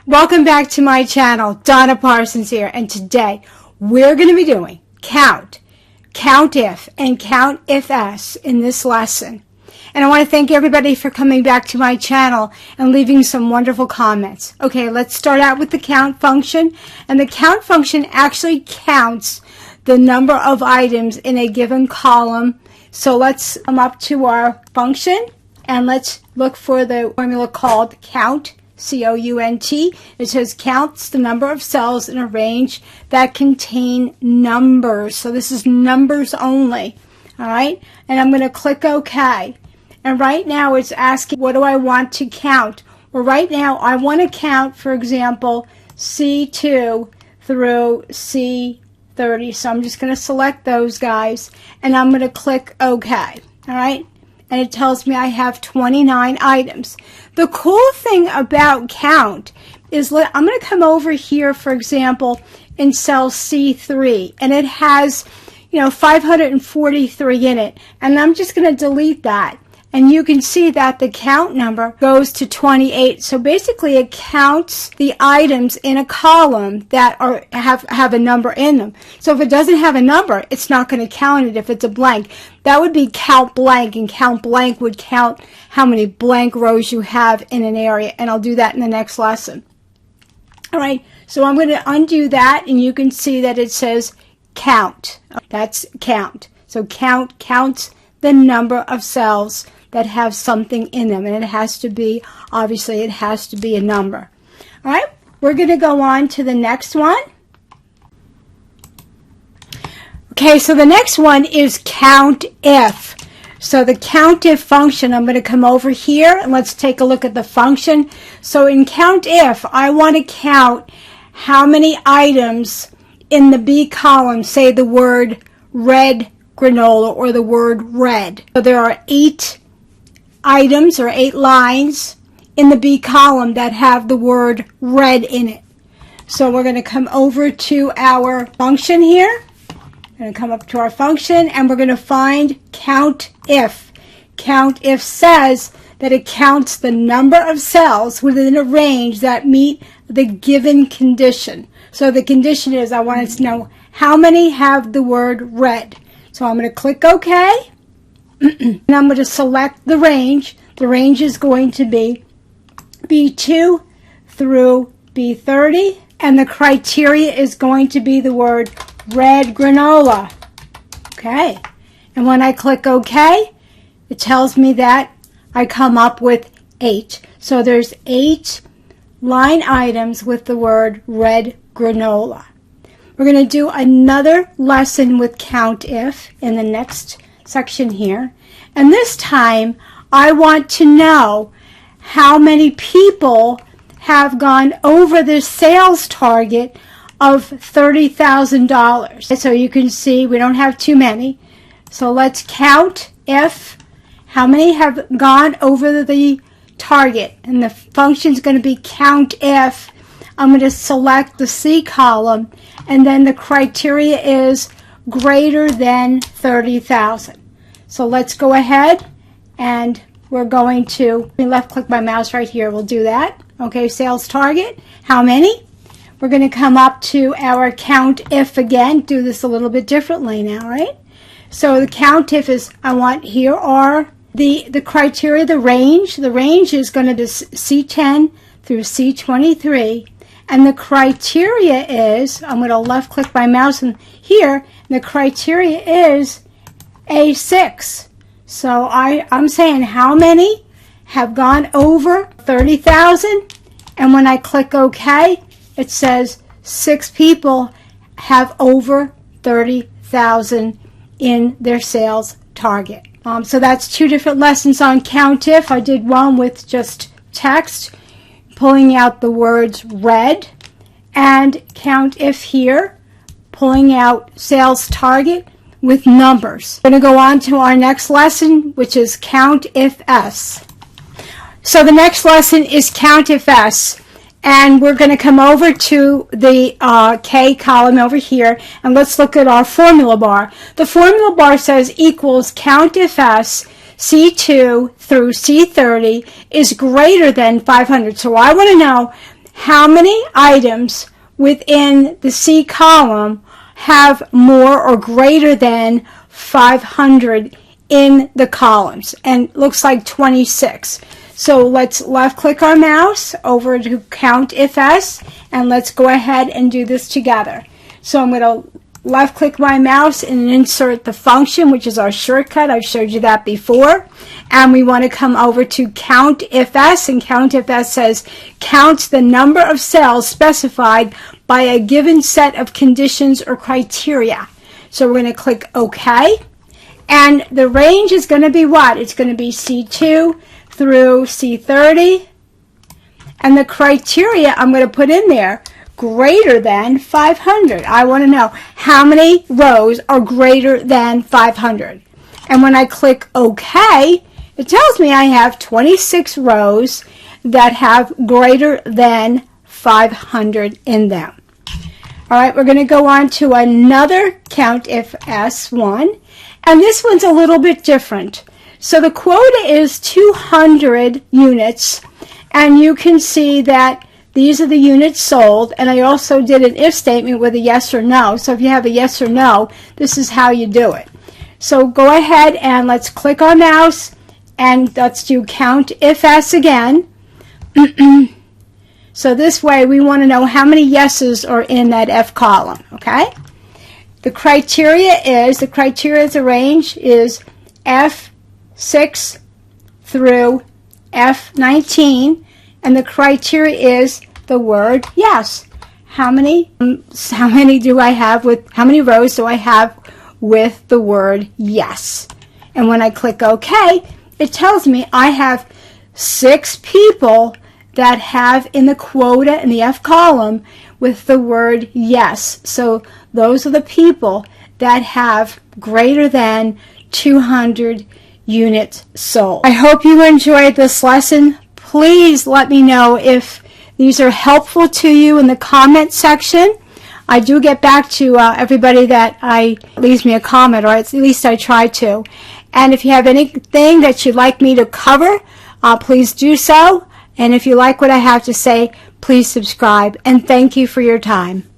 Welcome back to my channel. Donna Parsons here, and today we're going to be doing count, Countif, and Countifs in this lesson. And I want to thank everybody for coming back to my channel and leaving some wonderful comments. Okay, let's start out with the count function. And the count function actually counts the number of items in a given column. So let's come up to our function and let's look for the formula called count. C-O-U-N-T. It says counts the number of cells in a range that contain numbers. So this is numbers only. All right. And I'm going to click OK. And right now it's asking, what do I want to count? Well, right now I want to count, for example, C2 through C30. So I'm just going to select those guys and I'm going to click OK. All right. And it tells me I have 29 items. The cool thing about count is I'm going to come over here, for example, in cell C3, and it has, 543 in it, and I'm just going to delete that. And you can see that the count number goes to 28. So basically it counts the items in a column that have a number in them. So if it doesn't have a number, it's not going to count it if it's a blank. That would be count blank, and count blank would count how many blank rows you have in an area. And I'll do that in the next lesson. All right, so I'm going to undo that, and you can see that it says count. That's count. So count counts the number of cells that have something in them, and it has to be, obviously it has to be a number. All right, we're going to go on to the next one. Okay, so the next one is Countif. So the Countif function, I'm going to come over here and let's take a look at the function. So in Countif, I want to count how many items in the B column say the word red granola or the word red. So there are 8 items or 8 lines in the B column that have the word red in it. So we're going to come over to our function here. We're going to come up to our function and we're going to find Countif. Countif says that it counts the number of cells within a range that meet the given condition. So the condition is I want to know how many have the word red. So I'm going to click OK. And I'm going to select the range. The range is going to be B2 through B30. And the criteria is going to be the word red granola. Okay. And when I click OK, it tells me that I come up with 8. So there's 8 line items with the word red granola. We're going to do another lesson with Countif in the next section here. And this time, I want to know how many people have gone over the sales target of $30,000. So you can see we don't have too many. So let's count how many have gone over the target. And the function is going to be Countif. I'm going to select the C column, and then the criteria is greater than 30,000. So let's go ahead and we're going to left click my mouse right here. We'll do that. Okay, sales target. How many? We're going to come up to our Countif again. Do this a little bit differently now, right? So the Countif is, I want here are the criteria, the range. The range is going to be C10 through C23. And the criteria is, I'm going to left click my mouse in here, and the criteria is A6. So I'm saying how many have gone over 30,000, and when I click OK, it says 6 people have over 30,000 in their sales target. So that's 2 different lessons on Countif. I did one with just text, pulling out the words red, and Countif here, pulling out sales target with numbers. We're going to go on to our next lesson, which is Countifs. So the next lesson is Countifs, and we're going to come over to the K column over here, and let's look at our formula bar. The formula bar says equals Countifs C2 through C30 is greater than 500. So I want to know how many items within the C column have more or greater than 500 in the columns, and it looks like 26. So let's left click our mouse over to Countifs, and let's go ahead and do this together. So I'm going to left click my mouse and insert the function, which is our shortcut. I've showed you that before. And we want to come over to Countifs, and Countifs says counts the number of cells specified by a given set of conditions or criteria. So we're going to click OK. And the range is going to be what? It's going to be C2 through C30. And the criteria I'm going to put in there, greater than 500. I want to know how many rows are greater than 500. And when I click OK, it tells me I have 26 rows that have greater than 500 in them. All right, we're going to go on to another Countifs one, and this one's a little bit different. So the quota is 200 units, and you can see that these are the units sold, and I also did an if statement with a yes or no. So if you have a yes or no, this is how you do it. So go ahead and let's click our mouse, and let's do Countifs again. So this way we want to know how many yeses are in that F column, okay? The criteria is, the range is F6 through F19, and the criteria is the word yes. How many do I have with, how many rows do I have with the word yes? And when I click OK, it tells me I have 6 people that have in the quota in the F column with the word yes. So those are the people that have greater than 200 units sold. I hope you enjoyed this lesson. Please let me know if these are helpful to you in the comment section. I do get back to everybody that leaves me a comment, or at least I try to. And if you have anything that you'd like me to cover, please do so. And if you like what I have to say, please subscribe. And thank you for your time.